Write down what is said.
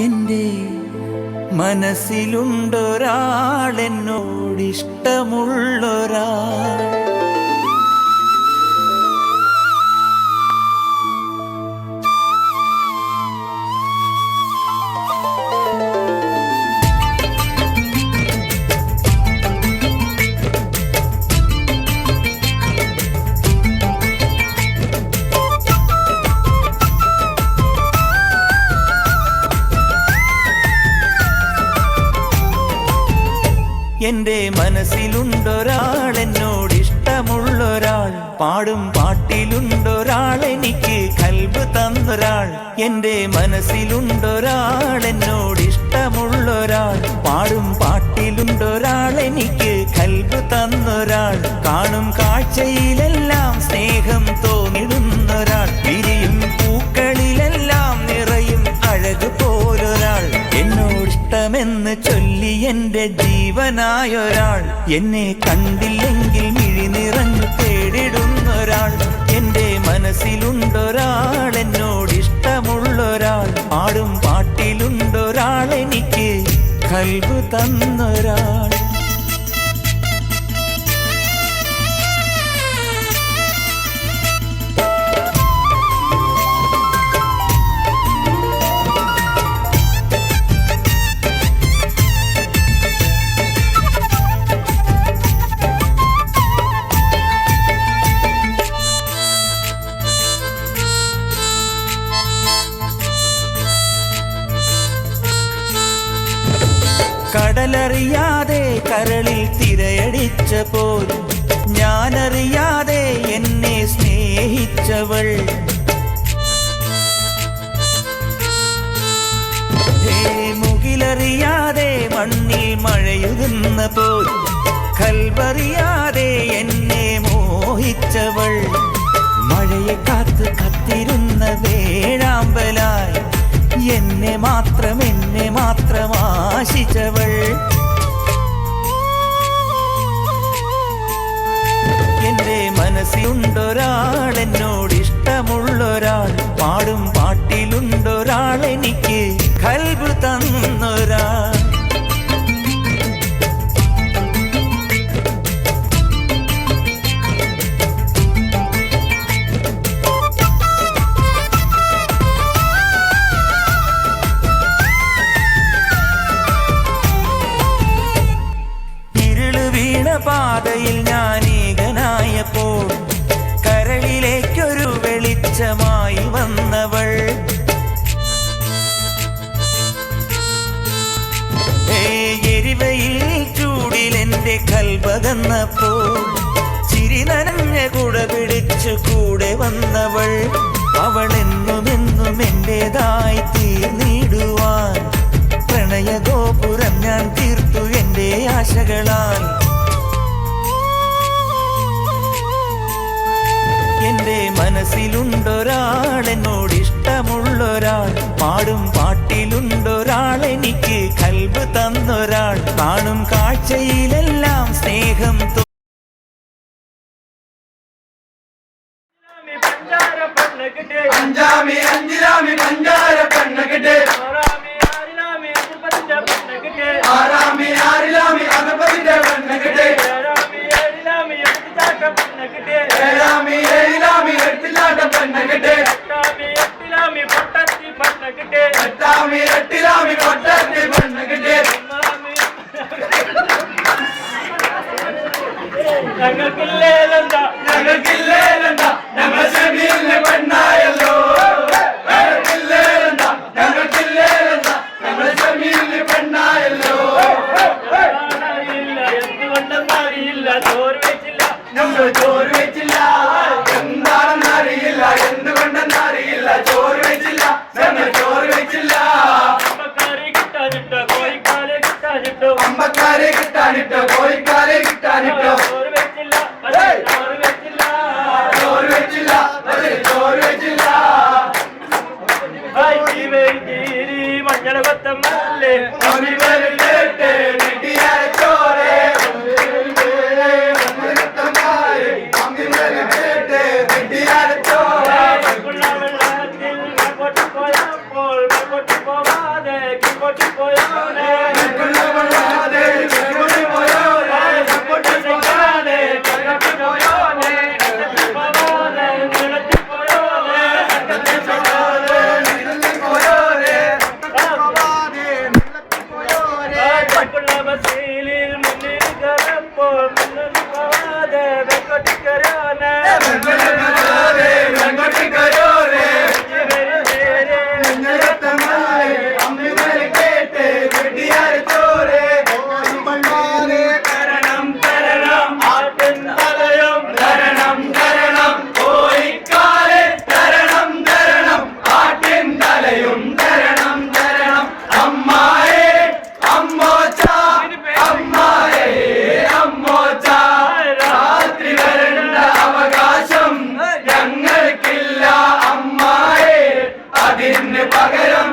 എൻ്റെ മനസ്സിലുണ്ടൊരാൾ, എന്നോടിഷ്ടമുള്ളൊരാൾ. എൻ്റെ മനസ്സിലുണ്ടൊരാൾ, എന്നോടിഷ്ടമുള്ളൊരാൾ. പാടും പാട്ടിലുണ്ടൊരാൾ, എനിക്ക് ഖൽബ് തന്നൊരാൾ. എൻ്റെ മനസ്സിലുണ്ടൊരാൾ, എന്നോടിഷ്ടമുള്ളൊരാൾ. പാടും പാട്ടിലുണ്ടൊരാൾ, എനിക്ക് ഖൽബ് തന്നൊരാൾ. കാണും കാഴ്ചയിലെല്ലാം സ്നേഹം തോന്നിടുന്നൊരാൾ. വിരിയും പൂക്കളിലെല്ലാം നിറയും അഴക് പോലൊരാൾ. എന്നോടിഷ്ടമെന്ന് ചൊല്ലി എൻ്റെ ജീവനായൊരാൾ. എന്നെ കണ്ടില്ലെങ്കിൽ മിഴി നിറഞ്ഞു തേടിടുന്നൊരാൾ. എൻ്റെ മനസ്സിലുണ്ടൊരാൾ, എന്നോടിഷ്ടമുള്ളൊരാൾ. പാടും പാട്ടിലുണ്ടൊരാൾ, എനിക്ക് ഖൽബ് തന്നൊരാൾ. കടലറിയാതെ കരളിൽ തിരയടിച്ചപ്പോൾ ഞാനറിയാതെ എന്നെ സ്നേഹിച്ചവൾ. മുകിലറിയാതെ മണ്ണിൽ മഴയുന്നപ്പോൾ ഖൽബറിയാതെ എന്നെ മോഹിച്ചവൾ. മഴയെ കാത്ത് കത്തിരുന്ന വേഴാമ്പലായി എന്നെ മാത്രം ആശിച്ചവൾ. എൻ്റെ മനസ്സിലുണ്ടൊരാൾ, എന്നോടിഷ്ടമുള്ളൊരാൾ. പാടും പാട്ടിലുണ്ടൊരാൾ, എനിക്ക് ഖൽബ് തന്നൊരാൾ. പാതയിൽ ഞാൻ ഏകനായപ്പോൾ കരളിലേക്കൊരു വെളിച്ചമായി വന്നവൾ. എരിവയിൽ ചൂടിൽ എൻ്റെ ഖൽബകന്നപ്പോൾ ചിരി നനഞ്ഞ കുട പിടിച്ചു കൂടെ വന്നവൾ. അവൾ എന്നുമെന്നും എൻ്റെതായി തീർന്നിടുവാൻ പ്രണയ ഗോപുരം ഞാൻ തീർത്തു എൻ്റെ ആശകളാൽ. എൻ്റെ മനസ്സിലുണ്ടൊരാൾ, എന്നോടിഷ്ടമുള്ളൊരാൾ. പാടും പാട്ടിലുണ്ടൊരാൾ, എനിക്ക് ഖൽബ് തന്നൊരാൾ. കാണും കാഴ്ചയിലെല്ലാം സ്നേഹം അഞ്ചാമി അഞ്ചിലാമി പഞ്ചാര പെണ്ണകിട്ടേ. ആറാമി ആറിലാമി അഗപതിന്റെ പെണ്ണകിട്ടേ. ഏഴാമി ഏഴിലാമി എട്ടിലാട്ട പെണ്ണകിട്ടേ. എട്ടാമി എട്ടിലാമി പൊട്ടത്തി പെണ്ണകിട്ടേ. ഞങ്ങൾക്കില്ലേലെന്താ ഞങ്ങൾ ഷമീലിന് പെണ്ണായല്ലോ. ഞങ്ങൾക്കില്ലേലെന്താ ഞങ്ങൾ ഷമീലിന് പെണ്ണായല്ലോ. എന്തുകൊണ്ടെന്നറിയില്ല ചോറ് വെച്ചില്ല, നമ്മൾ ചോറ് വെച്ചില്ല. എന്താണെന്നറിയില്ല, എന്തുകൊണ്ടെന്നറിയില്ല ചോറ് വെച്ചില്ല, ഞങ്ങൾ ചോറ് വെച്ചില്ല. അമ്പക്കാരെ കിട്ടാനിട്ടോ കോഴിക്കാരെ കിട്ടാനിട്ടോ, അമ്പക്കാരെ കിട്ടാനിട്ടോ കോഴിക്കാരെ കിട്ടാനിട്ടോ. ചോറ് വെച്ചില്ല, ചോറ് വെച്ചില്ല, ചോറ് വെച്ചില്ല, ചോറ് വെച്ചില്ല. മഞ്ഞള കൊത്തമ്മല്ലേ കേട്ട് നെട്ടിയാരച്ചോറെ. വെള്ളത്തിൽ പോയപ്പോൾ പോവാതെ പകരം